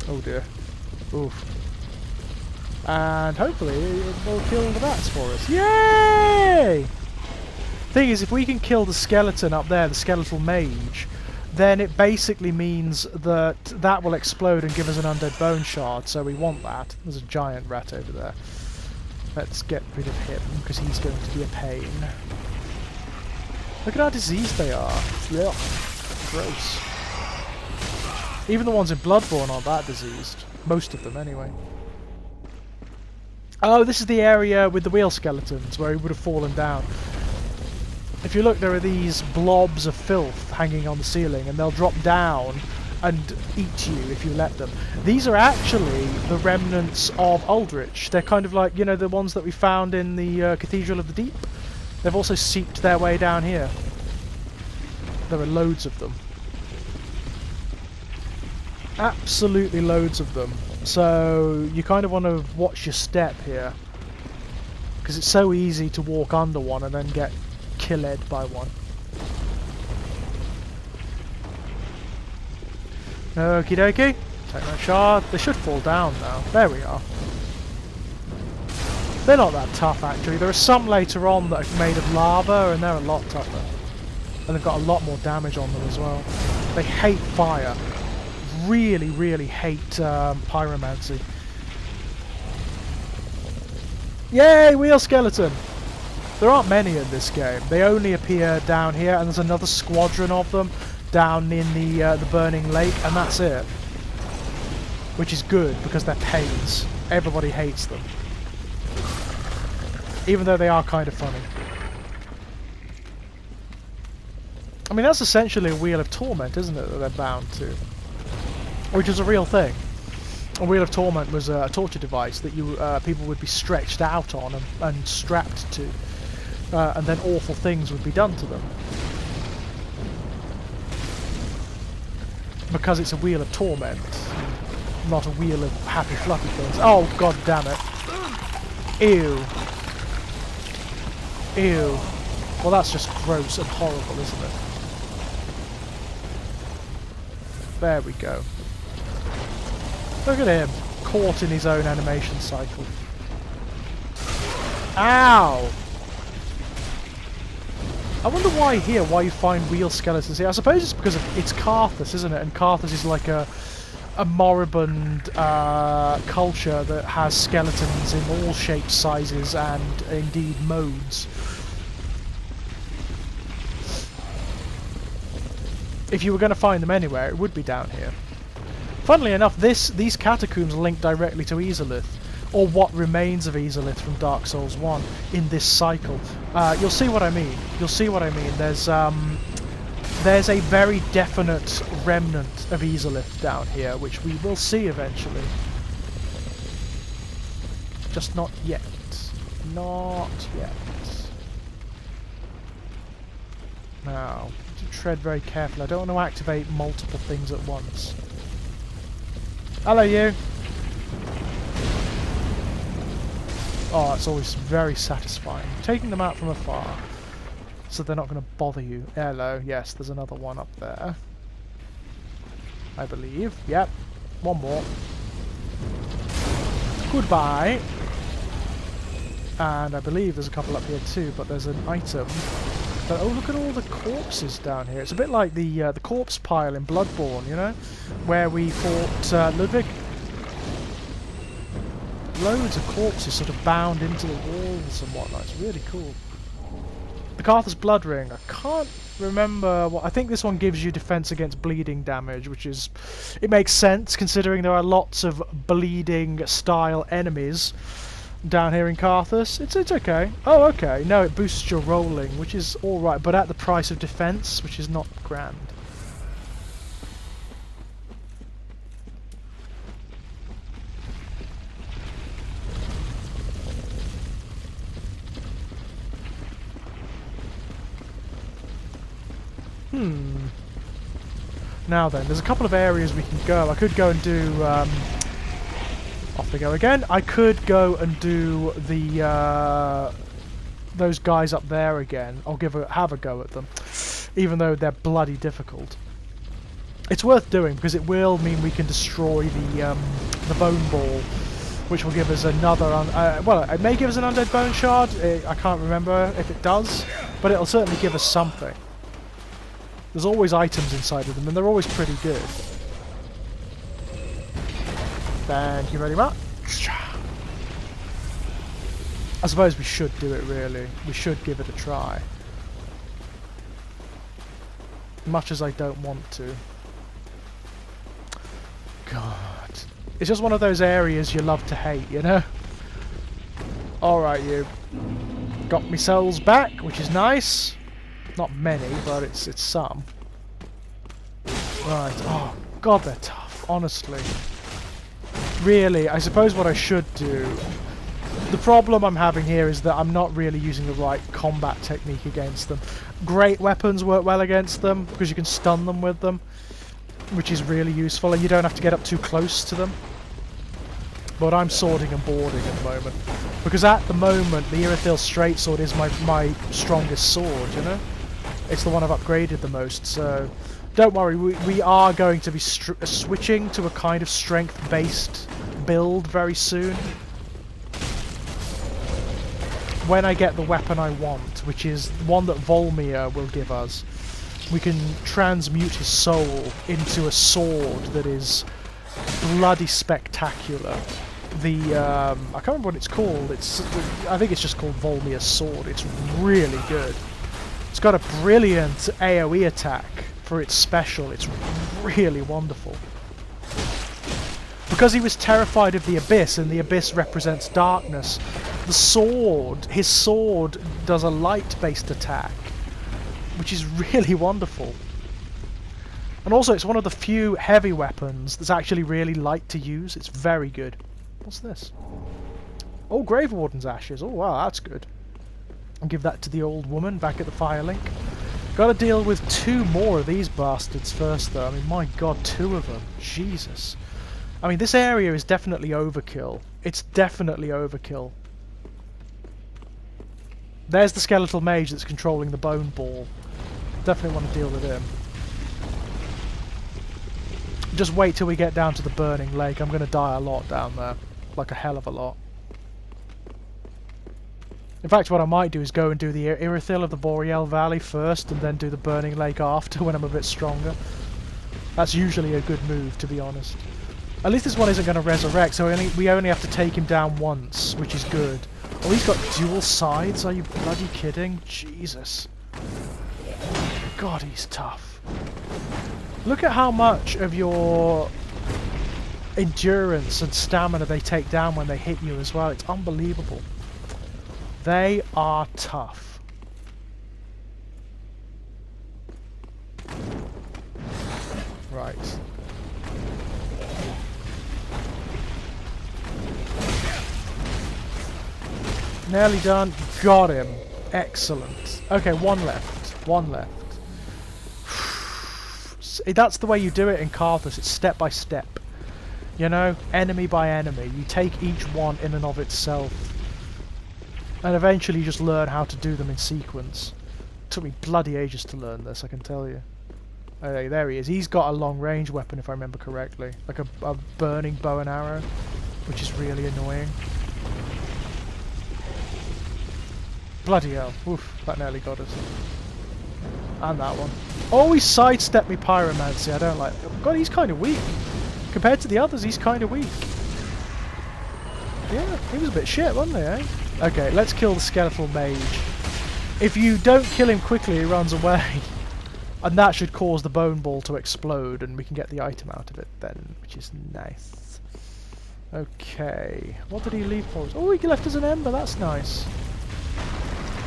Oh dear. Oof. And hopefully it will kill the bats for us. Yay! Thing is, if we can kill the skeleton up there, the skeletal mage, then it basically means that that will explode and give us an undead bone shard, so we want that. There's a giant rat over there. Let's get rid of him, because he's going to be a pain. Look at how diseased they are. Ugh. Gross. Even the ones in Bloodborne aren't that diseased. Most of them, anyway. Oh, this is the area with the wheel skeletons, where he would have fallen down. If you look, there are these blobs of filth hanging on the ceiling, and they'll drop down and eat you if you let them. These are actually the remnants of Aldrich. They're kind of like, you know, the ones that we found in the Cathedral of the Deep. They've also seeped their way down here. There are loads of them. Absolutely loads of them. So you kind of want to watch your step here, because it's so easy to walk under one and then get killed by one. Okie dokie. Take that shard. They should fall down now. There we are. They're not that tough actually. There are some later on that are made of lava and they're a lot tougher. And they've got a lot more damage on them as well. They hate fire. Really, really hate pyromancy. Yay, wheel skeleton! There aren't many in this game. They only appear down here, and there's another squadron of them down in the burning lake, and that's it. Which is good, because they're pains. Everybody hates them. Even though they are kind of funny. I mean, that's essentially a Wheel of Torment, isn't it, that they're bound to? Which is a real thing. A Wheel of Torment was a torture device that you people would be stretched out on and strapped to. And then awful things would be done to them. Because it's a Wheel of Torment, not a wheel of happy fluffy things. Oh, god damn it. Ew. Ew. Well, that's just gross and horrible, isn't it? There we go. Look at him, caught in his own animation cycle. Ow! I wonder why here, why you find wheel skeletons here. I suppose it's because it's Carthus, isn't it? And Carthus is like a moribund culture that has skeletons in all shapes, sizes, and indeed modes. If you were going to find them anywhere, it would be down here. Funnily enough, these catacombs link directly to Izalith, or what remains of Izalith from Dark Souls 1 in this cycle. You'll see what I mean. You'll see what I mean. There's a very definite remnant of Izalith down here, which we will see eventually. Just not yet. Not yet. Now, to tread very carefully. I don't want to activate multiple things at once. Hello, you! Oh, it's always very satisfying. Taking them out from afar, so they're not going to bother you. Hello, yes, there's another one up there. I believe. Yep, one more. Goodbye! And I believe there's a couple up here too, but there's an item But oh, look at all the corpses down here. It's a bit like the corpse pile in Bloodborne, you know, where we fought Ludwig. Loads of corpses sort of bound into the walls and whatnot. It's really cool. The Carthus Blood Ring. I can't remember what. I think this one gives you defense against bleeding damage, which is, it makes sense considering there are lots of bleeding style enemies down here in Carthus. It's okay. Oh, okay. No, it boosts your rolling, which is all right, but at the price of defense, which is not grand. Now then, there's a couple of areas we can go. I could go and do... off we go again. I could go and do the those guys up there again. I'll have a go at them, even though they're bloody difficult. It's worth doing because it will mean we can destroy the bone ball, which will give us another... well, it may give us an undead bone shard. I can't remember if it does, but it'll certainly give us something. There's always items inside of them, and they're always pretty good. Thank you very much. I suppose we should do it, really. We should give it a try. Much as I don't want to. God. It's just one of those areas you love to hate, you know? Alright, you. Got me souls back, which is nice. Not many, but it's some. Right. Oh, God, they're tough, honestly. Really, I suppose what I should do... The problem I'm having here is that I'm not really using the right combat technique against them. Great weapons work well against them, because you can stun them with them, which is really useful, and you don't have to get up too close to them. But I'm swording and boarding at the moment. Because at the moment, the Irithyll Straight Sword is my strongest sword, you know? It's the one I've upgraded the most, so... Don't worry, we are going to be switching to a kind of strength-based build very soon. When I get the weapon I want, which is one that Volmir will give us. We can transmute his soul into a sword that is bloody spectacular. I can't remember what it's called. I think it's just called Volmir's Sword. It's really good. It's got a brilliant AoE attack for its special. It's really wonderful. Because he was terrified of the Abyss, and the Abyss represents darkness, his sword does a light-based attack, which is really wonderful. And also, it's one of the few heavy weapons that's actually really light to use. It's very good. What's this? Oh, Grave Warden's Ashes. Oh, wow, that's good. I'll give that to the old woman back at the Firelink. Got to deal with 2 more of these bastards first, though. I mean, my God, 2 of them. Jesus. I mean, this area is definitely overkill. It's definitely overkill. There's the skeletal mage that's controlling the bone ball. Definitely want to deal with him. Just wait till we get down to the burning lake. I'm going to die a lot down there. Like a hell of a lot. In fact, what I might do is go and do the Irithyll of the Boreal Valley first, and then do the burning lake after when I'm a bit stronger. That's usually a good move, to be honest. At least this one isn't going to resurrect, so we only have to take him down once, which is good. Oh, he's got dual sides? Are you bloody kidding? Jesus. God, he's tough. Look at how much of your endurance and stamina they take down when they hit you as well. It's unbelievable. They are tough. Right. Nearly done. Got him. Excellent. Okay, 1 left. 1 left. That's the way you do it in Carthus. It's step by step. You know, enemy by enemy. You take each one in and of itself. And eventually you just learn how to do them in sequence. It took me bloody ages to learn this, I can tell you. Oh, there he is. He's got a long range weapon, if I remember correctly. Like a burning bow and arrow, which is really annoying. Bloody hell. Oof, that nearly got us. And that one. Always sidestep me pyromancy, I don't like... God, he's kind of weak. Compared to the others, he's kind of weak. Yeah, he was a bit shit, wasn't he, eh? Okay, let's kill the skeletal mage. If you don't kill him quickly, he runs away. And that should cause the bone ball to explode, and we can get the item out of it then, which is nice. Okay, what did he leave for us? Oh, he left us an ember, that's nice.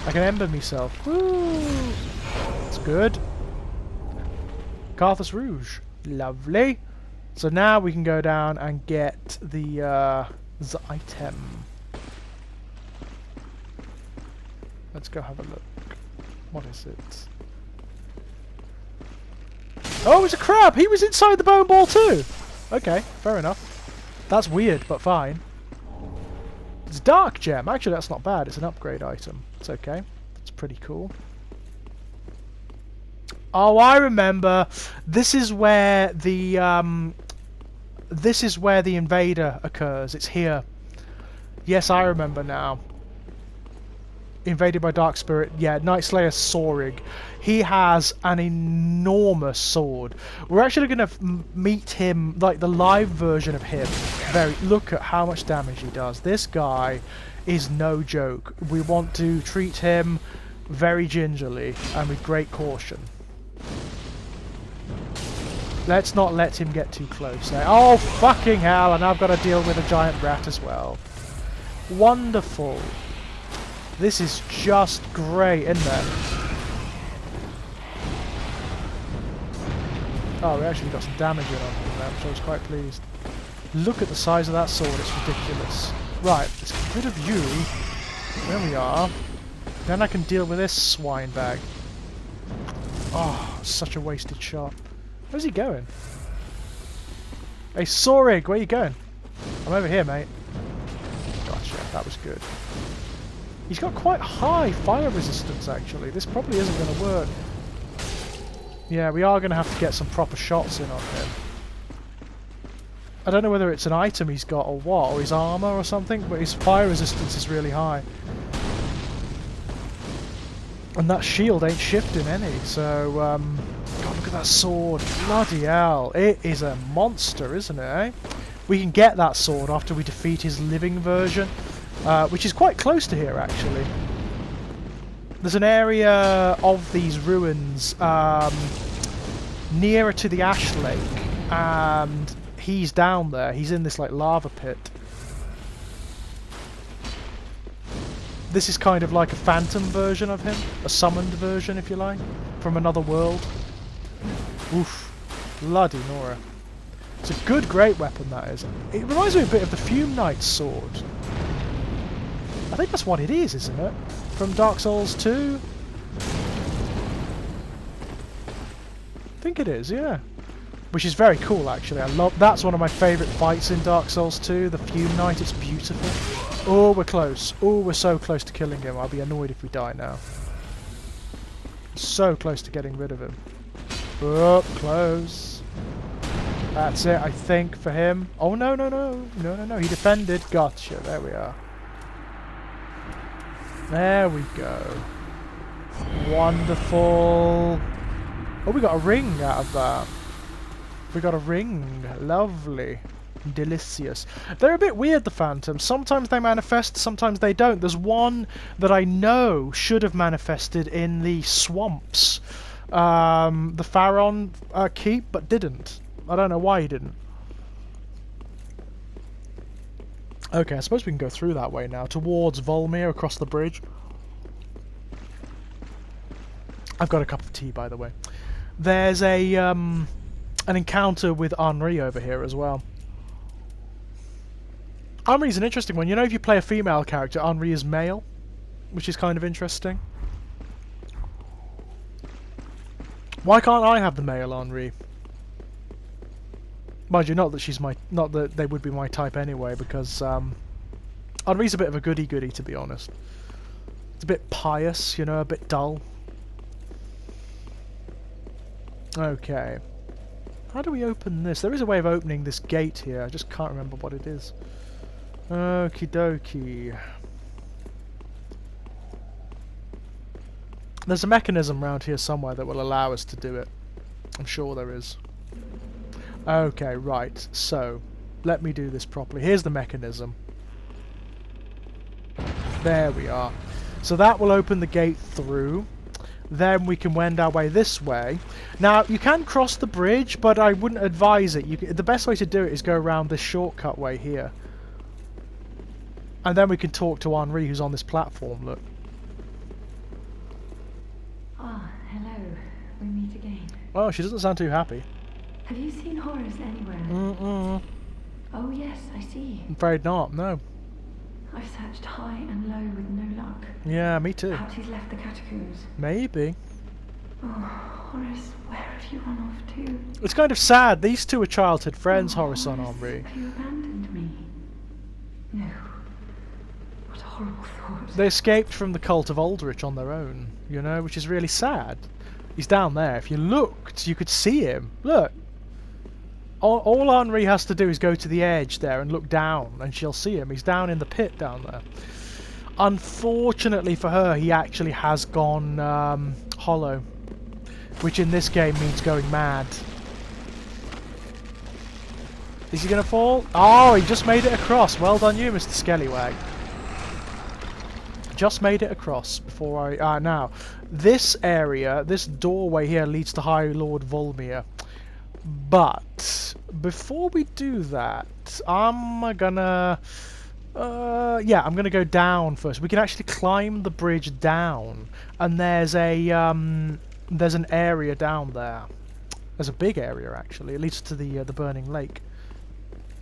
I can ember myself. Woo! That's good. Carthus Rouge. Lovely. So now we can go down and get the item. Let's go have a look. What is it? Oh, it's a crab! He was inside the bone ball too! Okay, fair enough. That's weird, but fine. It's dark gem. Actually, that's not bad. It's an upgrade item. It's okay. It's pretty cool. Oh, I remember. This is where the invader occurs. It's here. Yes, I remember now. Invaded by Dark Spirit. Yeah, Night Slayer Sorig. He has an enormous sword. We're actually going to meet him, like the live version of him. Look at how much damage he does. This guy is no joke. We want to treat him very gingerly and with great caution. Let's not let him get too close. Oh, fucking hell, and I've got to deal with a giant rat as well. Wonderful. This is just great, isn't it? Oh, we actually got some damage in on him there, which I was quite pleased. Look at the size of that sword, it's ridiculous. Right, let's get rid of you. There we are. Then I can deal with this swine bag. Oh, such a wasted shot. Where's he going? Hey, Sorig, where are you going? I'm over here, mate. Gotcha, that was good. He's got quite high fire resistance, actually. This probably isn't going to work. Yeah, we are going to have to get some proper shots in on him. I don't know whether it's an item he's got or what, or his armor or something, but his fire resistance is really high. And that shield ain't shifting any, so... God, look at that sword. Bloody hell. It is a monster, isn't it, eh? We can get that sword after we defeat his living version, which is quite close to here, actually. There's an area of these ruins nearer to the Ash Lake, and he's down there. He's in this, like, lava pit. This is kind of like a phantom version of him, a summoned version, if you like, from another world. Oof. Bloody Nora. It's a good, great weapon, that is. It reminds me a bit of the Fume Knight's sword. I think that's what it is, isn't it? From Dark Souls 2? I think it is, yeah. Which is very cool, actually. That's one of my favourite fights in Dark Souls 2, the Fume Knight. It's beautiful. Oh, we're close. Oh, we're so close to killing him. I'll be annoyed if we die now. So close to getting rid of him. Oh, close. That's it, I think, for him. Oh, no, no, no. No, no, no. He defended. Gotcha. There we are. There we go. Wonderful. Oh, we got a ring out of that. We got a ring. Lovely. Delicious. They're a bit weird, the Phantoms. Sometimes they manifest, sometimes they don't. There's one that I know should have manifested in the swamps. The Farron Keep, but didn't. I don't know why he didn't. Okay, I suppose we can go through that way now, towards Volmir, across the bridge. I've got a cup of tea, by the way. There's a an encounter with Henri over here as well. Henri's an interesting one. You know, if you play a female character, Henri is male, which is kind of interesting. Why can't I have the male Henri? Mind you, not that they would be my type anyway, because Henri's a bit of a goody-goody, to be honest. It's a bit pious, you know, a bit dull. Okay. How do we open this? There is a way of opening this gate here, I just can't remember what it is. Okie dokie. There's a mechanism around here somewhere that will allow us to do it. I'm sure there is. Okay, right. So, let me do this properly. Here's the mechanism. There we are. So that will open the gate through. Then we can wend our way this way. Now, you can cross the bridge, but I wouldn't advise it. The best way to do it is go around this shortcut way here. And then we can talk to Henri, who's on this platform, look. Ah, hello. We meet again. Oh, she doesn't sound too happy. Have you seen Horace anywhere? Mm-mm. Oh yes, I see. I'm afraid not, no. I've searched high and low with no luck. Yeah, me too. Perhaps he's left the catacombs. Maybe. Oh, Horace, where have you run off to? It's kind of sad. These two are childhood friends, Horace and Henri. Have you abandoned me? No. What a horrible thought. They escaped from the cult of Aldrich on their own, you know, which is really sad. He's down there. If you looked, you could see him. Look. All Henri has to do is go to the edge there and look down, and she'll see him. He's down in the pit down there. Unfortunately for her, he actually has gone hollow, which in this game means going mad. Is he going to fall? Oh, he just made it across. Well done you, Mr. Skellywag. Just made it across before I... now, this area, this doorway here leads to High Lord Volmir. But before we do that, I'm gonna I'm gonna go down first. We can actually climb the bridge down, and there's an area down there. There's a big area actually. It leads to the burning lake.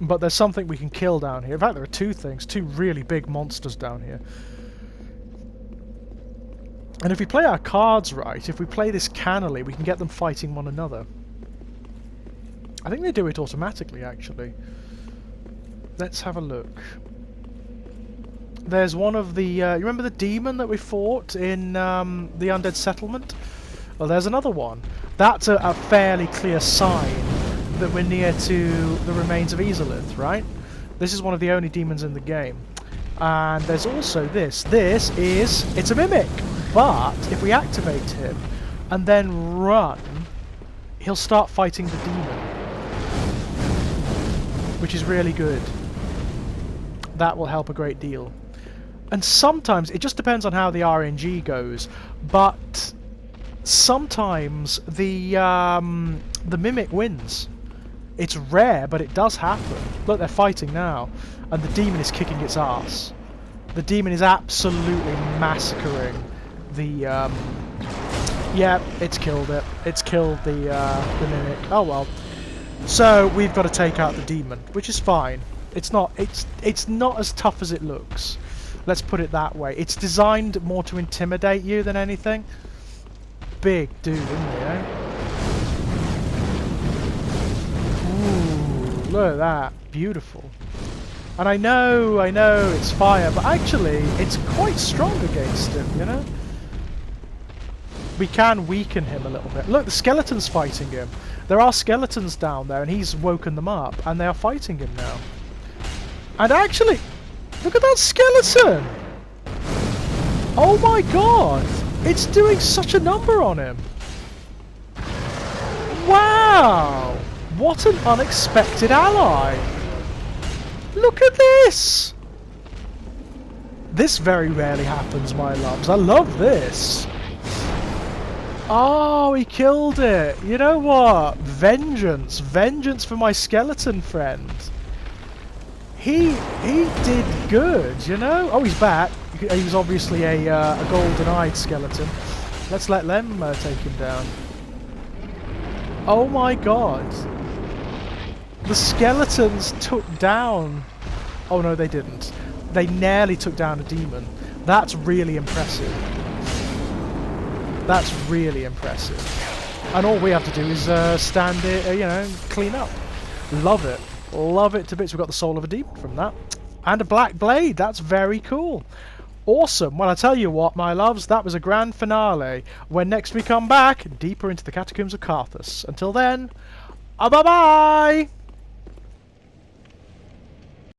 But there's something we can kill down here. In fact, there are two really big monsters down here. And if we play our cards right, if we play this cannily, we can get them fighting one another. I think they do it automatically, actually. Let's have a look. There's one of the... you remember the demon that we fought in the Undead settlement? Well, there's another one. That's a fairly clear sign that we're near to the remains of Isolith, right? This is one of the only demons in the game. And there's also this. It's a mimic. But if we activate him and then run, he'll start fighting the demon. Which is really good. That will help a great deal. And sometimes, it just depends on how the RNG goes, but sometimes the Mimic wins. It's rare, but it does happen. Look, they're fighting now, and the demon is kicking its ass. The demon is absolutely massacring the... yeah, it's killed it. It's killed the Mimic. Oh well. So we've got to take out the demon, which is fine. It's not as tough as it looks. Let's put it that way. It's designed more to intimidate you than anything. Big dude, isn't he, eh? Ooh, look at that. Beautiful. And I know it's fire, but actually it's quite strong against him, you know? We can weaken him a little bit. Look, the skeleton's fighting him. There are skeletons down there, and he's woken them up, and they are fighting him now. And actually, look at that skeleton! Oh my god! It's doing such a number on him! Wow! What an unexpected ally! Look at this! This very rarely happens, my loves. I love this! Oh, he killed it! You know what? Vengeance! Vengeance for my skeleton friend! He did good, you know? Oh, he's back. He was obviously a golden-eyed skeleton. Let's let them take him down. Oh my god! The skeletons took down... Oh no, they didn't. They nearly took down a demon. That's really impressive. That's really impressive. And all we have to do is stand it, you know, clean up. Love it. Love it to bits. We've got the soul of a demon from that. And a black blade. That's very cool. Awesome. Well, I tell you what, my loves, that was a grand finale. When next we come back, deeper into the Catacombs of Carthus. Until then, bye-bye!